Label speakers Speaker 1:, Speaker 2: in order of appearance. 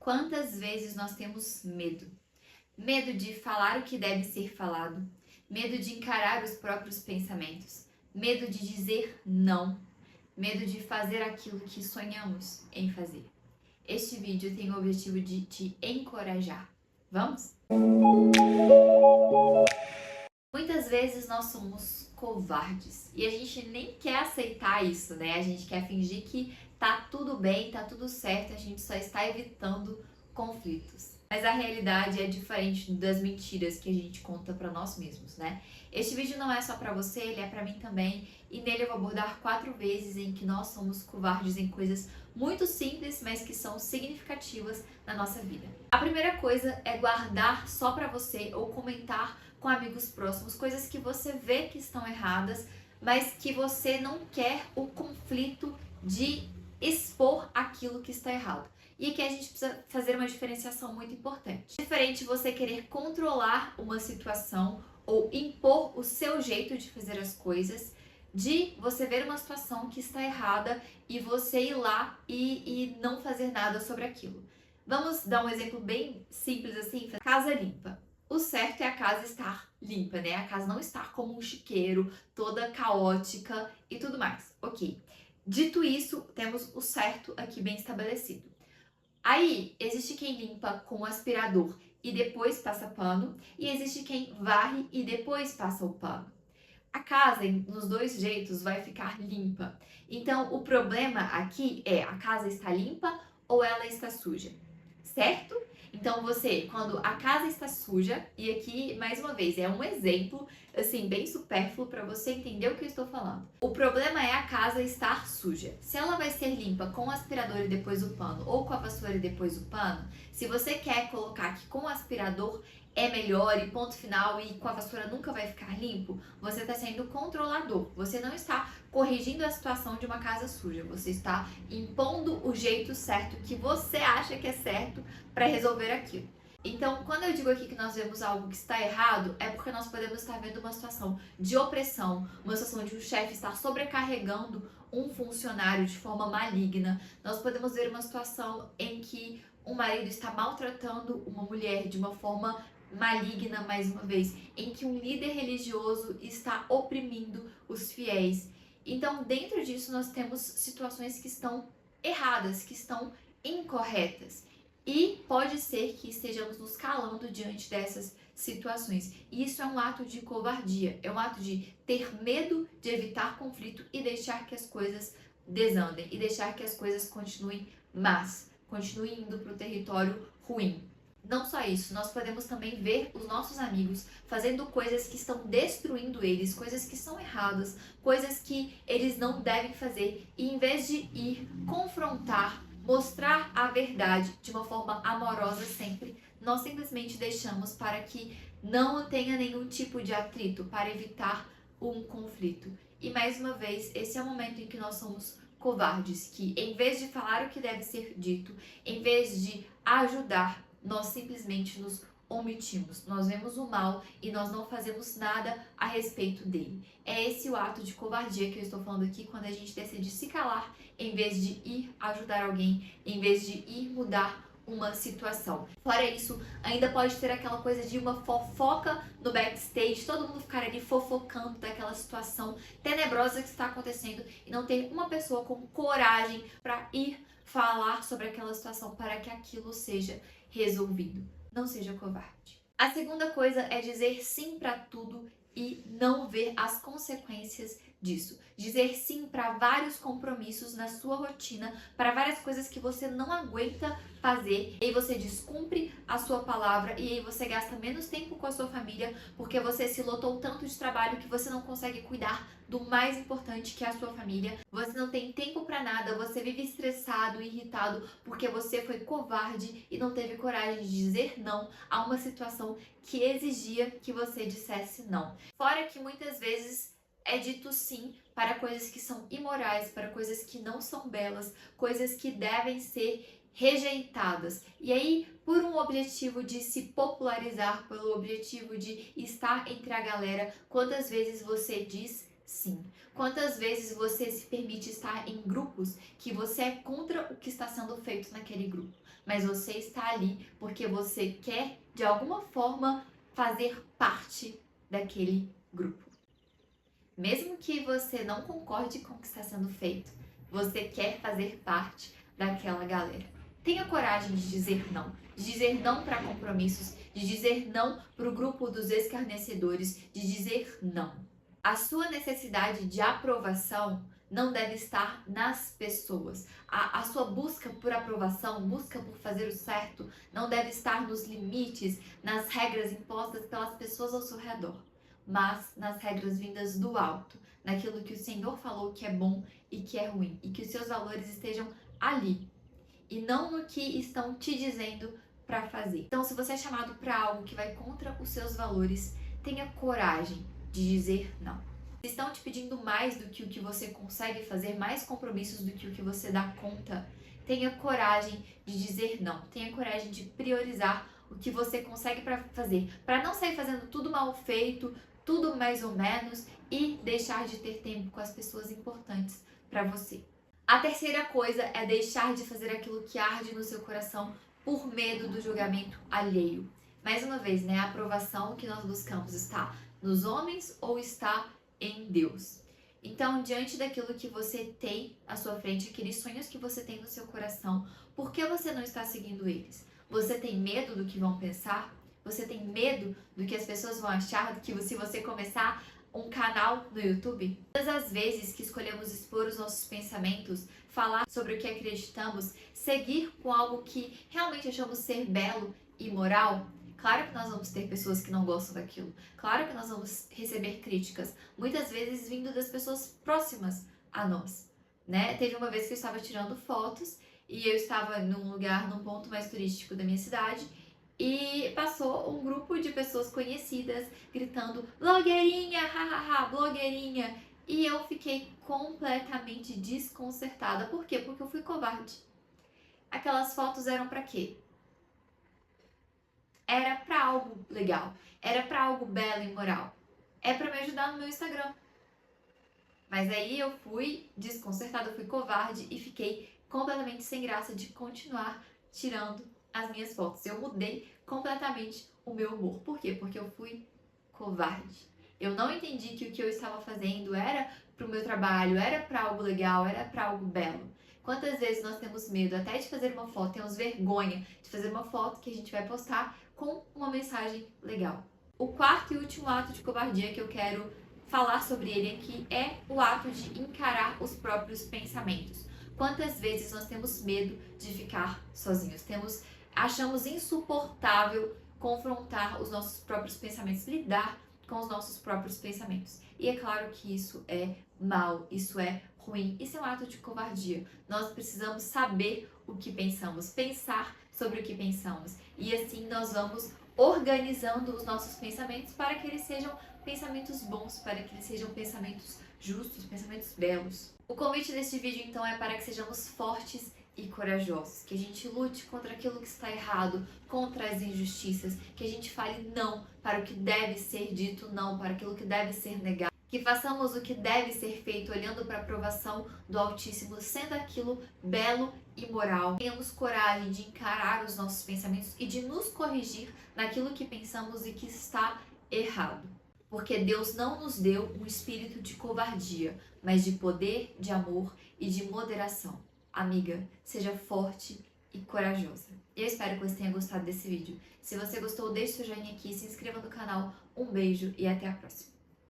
Speaker 1: Quantas vezes nós temos medo? Medo de falar o que deve ser falado, medo de encarar os próprios pensamentos, medo de dizer não, medo de fazer aquilo que sonhamos em fazer. Este vídeo tem o objetivo de te encorajar. Vamos? Muitas vezes nós somos covardes e a gente nem quer aceitar isso, né? A gente quer fingir que tá tudo bem, tá tudo certo, a gente só está evitando conflitos. Mas a realidade é diferente das mentiras que a gente conta pra nós mesmos, né? Este vídeo não é só pra você, ele é pra mim também, e nele eu vou abordar 4 vezes em que nós somos covardes em coisas muito simples, mas que são significativas na nossa vida. A primeira coisa é guardar só pra você ou comentar com amigos próximos coisas que você vê que estão erradas, mas que você não quer o conflito de expor aquilo que está errado. E aqui a gente precisa fazer uma diferenciação muito importante. É diferente você querer controlar uma situação ou impor o seu jeito de fazer as coisas, de você ver uma situação que está errada e você ir lá e não fazer nada sobre aquilo. Vamos dar um exemplo bem simples assim, casa limpa. O certo é a casa estar limpa, né? A casa não estar como um chiqueiro, toda caótica e tudo mais. Ok. Dito isso, temos o certo aqui bem estabelecido. Aí, existe quem limpa com aspirador e depois passa pano, e existe quem varre e depois passa o pano. A casa, nos dois jeitos, vai ficar limpa. Então, o problema aqui é a casa está limpa ou ela está suja, certo? Então, você, quando a casa está suja, e aqui, mais uma vez, é um exemplo, assim, bem supérfluo para você entender o que eu estou falando. O problema é a casa estar suja. Se ela vai ser limpa com o aspirador e depois o pano, ou com a vassoura e depois o pano, se você quer colocar que com o aspirador é melhor e ponto final e com a vassoura nunca vai ficar limpo, você está sendo controlador. Você não está corrigindo a situação de uma casa suja. Você está impondo o jeito certo que você acha que é certo para resolver aquilo. Então, quando eu digo aqui que nós vemos algo que está errado, é porque nós podemos estar vendo uma situação de opressão, uma situação de um chefe estar sobrecarregando um funcionário de forma maligna. Nós podemos ver uma situação em que um marido está maltratando uma mulher de uma forma maligna, mais uma vez, em que um líder religioso está oprimindo os fiéis. Então, dentro disso, nós temos situações que estão erradas, que estão incorretas. E pode ser que estejamos nos calando diante dessas situações. E isso é um ato de covardia, é um ato de ter medo de evitar conflito e deixar que as coisas desandem, e deixar que as coisas continuem más, continuem indo para o território ruim. Não só isso, nós podemos também ver os nossos amigos fazendo coisas que estão destruindo eles, coisas que são erradas, coisas que eles não devem fazer, e em vez de ir confrontar, mostrar a verdade de uma forma amorosa sempre, nós simplesmente deixamos para que não tenha nenhum tipo de atrito, para evitar um conflito. E mais uma vez, esse é o momento em que nós somos covardes, que em vez de falar o que deve ser dito, em vez de ajudar, nós simplesmente nos omitimos, nós vemos o mal e nós não fazemos nada a respeito dele. É esse o ato de covardia que eu estou falando aqui, quando a gente decide se calar em vez de ir ajudar alguém, em vez de ir mudar uma situação. Fora isso, ainda pode ter aquela coisa de uma fofoca no backstage, todo mundo ficar ali fofocando daquela situação tenebrosa que está acontecendo e não ter uma pessoa com coragem para ir falar sobre aquela situação para que aquilo seja resolvido. Não seja covarde. A segunda coisa é dizer sim para tudo e não ver as consequências disso. Dizer sim para vários compromissos na sua rotina, para várias coisas que você não aguenta fazer, e aí você descumpre a sua palavra, e aí você gasta menos tempo com a sua família, porque você se lotou tanto de trabalho que você não consegue cuidar do mais importante, que é a sua família. Você não tem tempo para nada, você vive estressado, irritado, porque você foi covarde e não teve coragem de dizer não a uma situação que exigia que você dissesse não. Fora que muitas vezes é dito sim para coisas que são imorais, para coisas que não são belas, coisas que devem ser rejeitadas. E aí, por um objetivo de se popularizar, pelo objetivo de estar entre a galera, quantas vezes você diz sim? Quantas vezes você se permite estar em grupos que você é contra o que está sendo feito naquele grupo? mas você está ali porque você quer, de alguma forma, fazer parte daquele grupo. Mesmo que você não concorde com o que está sendo feito, você quer fazer parte daquela galera. Tenha coragem de dizer não para compromissos, de dizer não para o grupo dos escarnecedores, de dizer não. A sua necessidade de aprovação não deve estar nas pessoas. A sua busca por aprovação, busca por fazer o certo, não deve estar nos limites, nas regras impostas pelas pessoas ao seu redor, mas nas regras vindas do alto, naquilo que o Senhor falou que é bom e que é ruim, e que os seus valores estejam ali, e não no que estão te dizendo para fazer. Então, se você é chamado para algo que vai contra os seus valores, tenha coragem de dizer não. Se estão te pedindo mais do que o que você consegue fazer, mais compromissos do que o que você dá conta, tenha coragem de dizer não. Tenha coragem de priorizar o que você consegue fazer, para não sair fazendo tudo mal feito, tudo mais ou menos e deixar de ter tempo com as pessoas importantes para você. A terceira coisa é deixar de fazer aquilo que arde no seu coração por medo do julgamento alheio. Mais uma vez, né? A aprovação que nós buscamos está nos homens ou está em Deus. Então, diante daquilo que você tem à sua frente, aqueles sonhos que você tem no seu coração, por que você não está seguindo eles? Você tem medo do que vão pensar? Você tem medo do que as pessoas vão achar que se você começar um canal no YouTube? Todas as vezes que escolhemos expor os nossos pensamentos, falar sobre o que acreditamos, seguir com algo que realmente achamos ser belo e moral, claro que nós vamos ter pessoas que não gostam daquilo. Claro que nós vamos receber críticas, muitas vezes vindo das pessoas próximas a nós, né? Teve uma vez que eu estava tirando fotos e eu estava num ponto mais turístico da minha cidade e passou um grupo de pessoas conhecidas gritando blogueirinha, hahaha, blogueirinha. E eu fiquei completamente desconcertada. Por quê? Porque eu fui covarde. Aquelas fotos eram pra quê? Era pra algo legal, era pra algo belo e moral. É pra me ajudar no meu Instagram. Mas aí eu fui desconcertada, eu fui covarde e fiquei completamente sem graça de continuar tirando as minhas fotos. Eu mudei completamente o meu humor. Por quê? Porque eu fui covarde. Eu não entendi que o que eu estava fazendo era pro meu trabalho, era pra algo legal, era pra algo belo. Quantas vezes nós temos medo até de fazer uma foto, temos vergonha de fazer uma foto que a gente vai postar com uma mensagem legal. O quarto e último ato de covardia que eu quero falar sobre ele aqui é o ato de encarar os próprios pensamentos. Quantas vezes nós temos medo de ficar sozinhos? Achamos insuportável confrontar os nossos próprios pensamentos, lidar com os nossos próprios pensamentos. E é claro que isso é mal, isso é ruim, isso é um ato de covardia. Nós precisamos saber o que pensamos, pensar sobre o que pensamos. E assim nós vamos organizando os nossos pensamentos para que eles sejam pensamentos bons, para que eles sejam pensamentos justos, pensamentos belos. O convite deste vídeo então é para que sejamos fortes e corajosos, que a gente lute contra aquilo que está errado, contra as injustiças, que a gente fale não para o que deve ser dito, não para aquilo que deve ser negado, que façamos o que deve ser feito olhando para a aprovação do Altíssimo, sendo aquilo belo e moral. Tenhamos coragem de encarar os nossos pensamentos e de nos corrigir naquilo que pensamos e que está errado. Porque Deus não nos deu um espírito de covardia, mas de poder, de amor e de moderação. Amiga, seja forte e corajosa. Eu espero que você tenha gostado desse vídeo. Se você gostou, deixe seu joinha aqui, se inscreva no canal. Um beijo e até a próxima.